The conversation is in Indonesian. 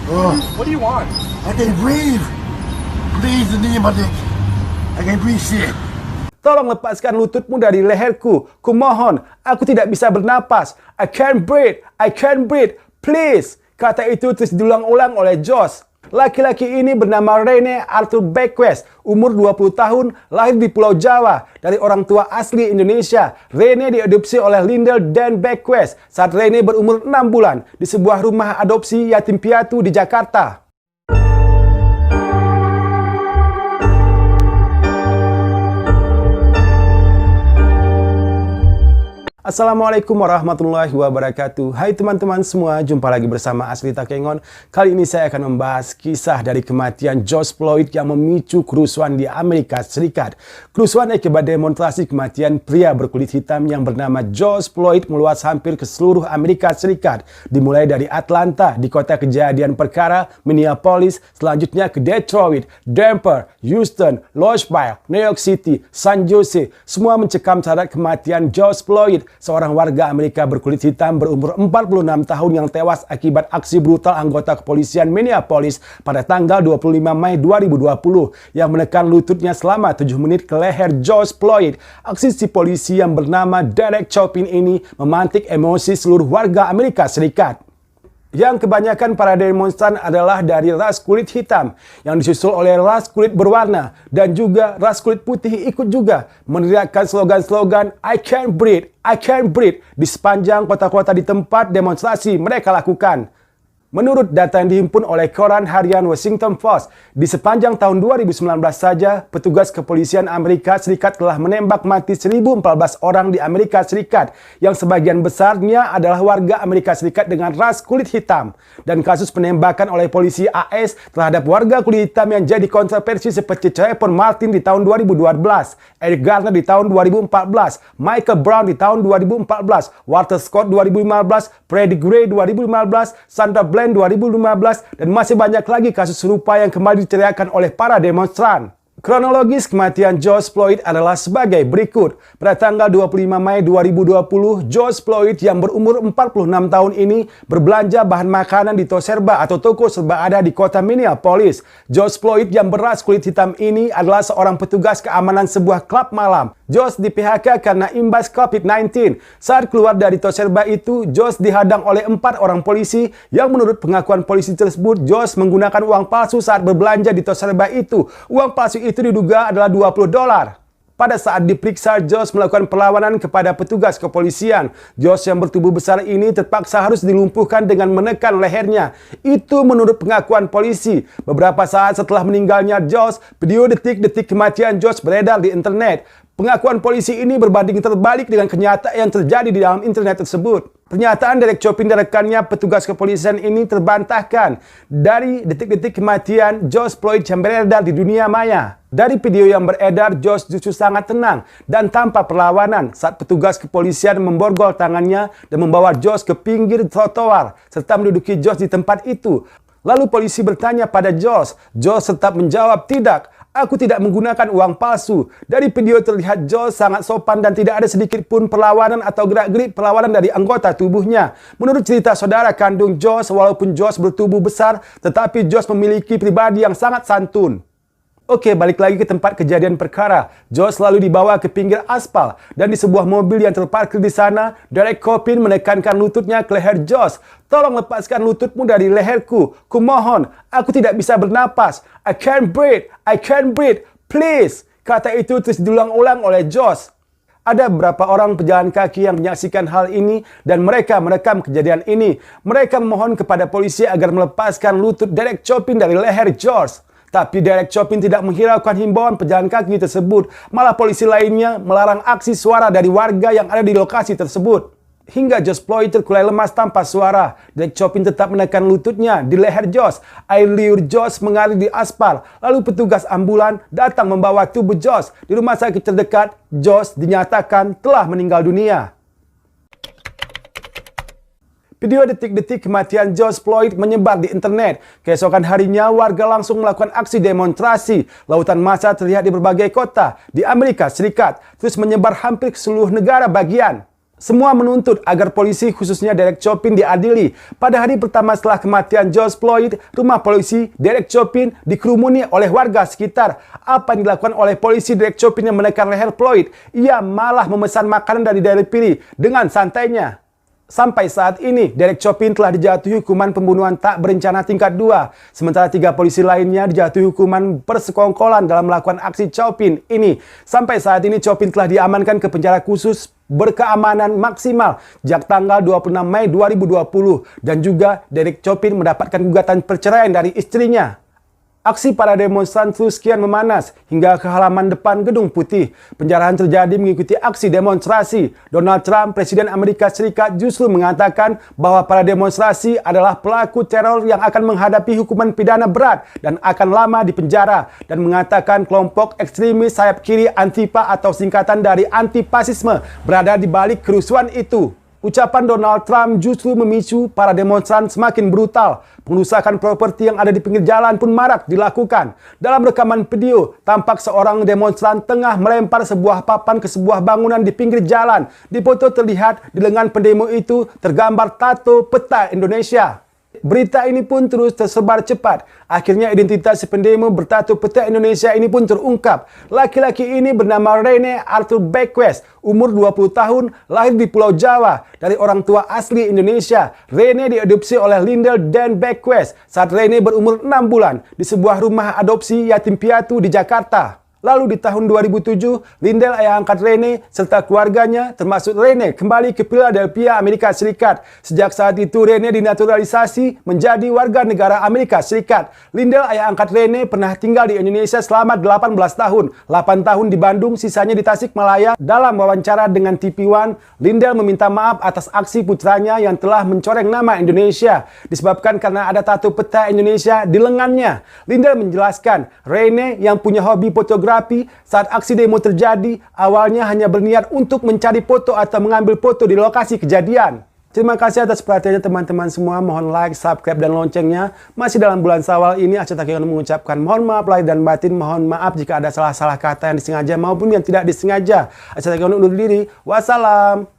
What do you want? I can breathe. Please, the name of it. I can breathe shit. Tolong lepaskan lututmu dari leherku. Kumohon, aku tidak bisa bernapas. I can't breathe. I can't breathe. Please. Kata itu terus diulang-ulang oleh Josh. Laki-laki ini bernama Rene Arthur Beckwith, umur 20 tahun, lahir di Pulau Jawa, dari orang tua asli Indonesia. Rene diadopsi oleh Lyndall Dan Beckwith saat Rene berumur 6 bulan di sebuah rumah adopsi yatim piatu di Jakarta. Assalamualaikum warahmatullahi wabarakatuh. Hai teman-teman semua, jumpa lagi bersama Asli Takengon. Kali ini saya akan membahas kisah dari kematian George Floyd yang memicu kerusuhan di Amerika Serikat. Kerusuhan akibat demonstrasi kematian pria berkulit hitam yang bernama George Floyd meluas hampir ke seluruh Amerika Serikat. Dimulai dari Atlanta di kota kejadian perkara, Minneapolis, selanjutnya ke Detroit, Denver, Houston, Louisville, New York City, San Jose. Semua mencekam syarat kematian George Floyd, seorang warga Amerika berkulit hitam berumur 46 tahun yang tewas akibat aksi brutal anggota kepolisian Minneapolis pada tanggal 25 Mei 2020 yang menekan lututnya selama 7 menit ke leher George Floyd. Aksi si polisi yang bernama Derek Chauvin ini memantik emosi seluruh warga Amerika Serikat, yang kebanyakan para demonstran adalah dari ras kulit hitam, yang disusul oleh ras kulit berwarna, dan juga ras kulit putih ikut juga meneriakkan slogan-slogan I can't breathe, I can't breathe di sepanjang kota-kota di tempat demonstrasi mereka lakukan. Menurut data yang dihimpun oleh koran harian Washington Post, di sepanjang tahun 2019 saja, petugas kepolisian Amerika Serikat telah menembak mati 1.014 orang di Amerika Serikat, yang sebagian besarnya adalah warga Amerika Serikat dengan ras kulit hitam. Dan kasus penembakan oleh polisi AS terhadap warga kulit hitam yang jadi kontroversi seperti Trayvon Martin di tahun 2012, Eric Garner di tahun 2014, Michael Brown di tahun 2014, Walter Scott 2015, Freddie Gray 2015, Sandra Bland 2015, dan masih banyak lagi kasus serupa yang kembali diteriakkan oleh para demonstran. Kronologis kematian George Floyd adalah sebagai berikut. Pada tanggal 25 Mei 2020, George Floyd yang berumur 46 tahun ini berbelanja bahan makanan di toko serba atau toko serba ada di kota Minneapolis. George Floyd yang beras kulit hitam ini adalah seorang petugas keamanan sebuah klub malam. George di PHK karena imbas COVID-19. Saat keluar dari toko serba itu, George dihadang oleh 4 orang polisi yang menurut pengakuan polisi tersebut, George menggunakan uang palsu saat berbelanja di toko serba itu. Uang palsu itu diduga adalah $20. Pada saat diperiksa, George melakukan perlawanan kepada petugas kepolisian. George yang bertubuh besar ini terpaksa harus dilumpuhkan dengan menekan lehernya. Itu menurut pengakuan polisi. Beberapa saat setelah meninggalnya George, video detik-detik kematian George beredar di internet. Pengakuan polisi ini berbanding terbalik dengan kenyataan yang terjadi di dalam internet tersebut. Pernyataan Derek Chauvin dan rekannya petugas kepolisian ini terbantahkan dari detik-detik kematian George Floyd yang beredar di dunia maya. Dari video yang beredar, George justru sangat tenang dan tanpa perlawanan saat petugas kepolisian memborgol tangannya dan membawa George ke pinggir trotoar serta menduduki George di tempat itu. Lalu polisi bertanya pada George. George tetap menjawab, "Tidak, aku tidak menggunakan uang palsu." Dari video terlihat George sangat sopan dan tidak ada sedikit pun perlawanan atau gerak-gerik perlawanan dari anggota tubuhnya. Menurut cerita saudara kandung George, walaupun George bertubuh besar, tetapi George memiliki pribadi yang sangat santun. Oke, balik lagi ke tempat kejadian perkara. George lalu dibawa ke pinggir aspal, dan di sebuah mobil yang terparkir di sana, Derek Chauvin menekankan lututnya ke leher George. "Tolong lepaskan lututmu dari leherku. Kumohon, aku tidak bisa bernapas. I can't breathe. I can't breathe. Please." Kata itu terus diulang-ulang oleh George. Ada beberapa orang pejalan kaki yang menyaksikan hal ini dan mereka merekam kejadian ini. Mereka memohon kepada polisi agar melepaskan lutut Derek Chauvin dari leher George. Tapi Derek Chauvin tidak menghiraukan himbauan pejalan kaki tersebut. Malah polisi lainnya melarang aksi suara dari warga yang ada di lokasi tersebut. Hingga George Floyd terkulai lemas tanpa suara, Derek Chauvin tetap menekan lututnya di leher George. Air liur George mengalir di aspal. Lalu petugas ambulan datang membawa tubuh George. Di rumah sakit terdekat, George dinyatakan telah meninggal dunia. Video detik-detik kematian George Floyd menyebar di internet. Keesokan harinya, warga langsung melakukan aksi demonstrasi. Lautan massa terlihat di berbagai kota di Amerika Serikat, terus menyebar hampir ke seluruh negara bagian. Semua menuntut agar polisi khususnya Derek Chauvin diadili. Pada hari pertama setelah kematian George Floyd, rumah polisi Derek Chauvin dikerumuni oleh warga sekitar. Apa yang dilakukan oleh polisi Derek Chauvin yang menekan leher Floyd? Ia malah memesan makanan dari delivery dengan santainya. Sampai saat ini, Derek Chauvin telah dijatuhi hukuman pembunuhan tak berencana tingkat 2. Sementara 3 polisi lainnya dijatuhi hukuman persekongkolan dalam melakukan aksi Chauvin ini. Sampai saat ini, Chauvin telah diamankan ke penjara khusus berkeamanan maksimal sejak tanggal 26 Mei 2020. Dan juga Derek Chauvin mendapatkan gugatan perceraian dari istrinya. Aksi para demonstran terus kian memanas hingga ke halaman depan Gedung Putih. Penjarahan terjadi mengikuti aksi demonstrasi. Donald Trump, Presiden Amerika Serikat, justru mengatakan bahwa para demonstrasi adalah pelaku teror yang akan menghadapi hukuman pidana berat dan akan lama di penjara. Dan mengatakan kelompok ekstremis sayap kiri Antifa atau singkatan dari antifasisme berada di balik kerusuhan itu. Ucapan Donald Trump justru memicu para demonstran semakin brutal. Pengerusakan properti yang ada di pinggir jalan pun marak dilakukan. Dalam rekaman video, tampak seorang demonstran tengah melempar sebuah papan ke sebuah bangunan di pinggir jalan. Di foto terlihat di lengan pendemo itu tergambar tato peta Indonesia. Berita ini pun terus tersebar cepat. Akhirnya identitas si pendemo bertato peta Indonesia ini pun terungkap. Laki-laki ini bernama Rene Arthur Beckwith, umur 20 tahun, lahir di Pulau Jawa, dari orang tua asli Indonesia. Rene diadopsi oleh Lindell Dan Beckwith saat Rene berumur 6 bulan di sebuah rumah adopsi yatim piatu di Jakarta. Lalu di tahun 2007, Lindell, ayah angkat Rene, serta keluarganya, termasuk Rene, kembali ke Philadelphia, Amerika Serikat. Sejak saat itu, Rene dinaturalisasi menjadi warga negara Amerika Serikat. Lindell, ayah angkat Rene, pernah tinggal di Indonesia selama 18 tahun. 8 tahun di Bandung, sisanya di Tasikmalaya. Dalam wawancara dengan TV One, Lindell meminta maaf atas aksi putranya yang telah mencoreng nama Indonesia, disebabkan karena ada tato peta Indonesia di lengannya. Lindell menjelaskan, Rene yang punya hobi fotografi saat aksi demo terjadi, awalnya hanya berniat untuk mencari foto atau mengambil foto di lokasi kejadian. Terima kasih atas perhatiannya teman-teman semua. Mohon like, subscribe, dan loncengnya. Masih dalam bulan Syawal ini, Aceh Takengon mengucapkan mohon maaf lahir dan batin. Mohon maaf jika ada salah-salah kata yang disengaja maupun yang tidak disengaja. Aceh Takengon undur diri. Wassalam.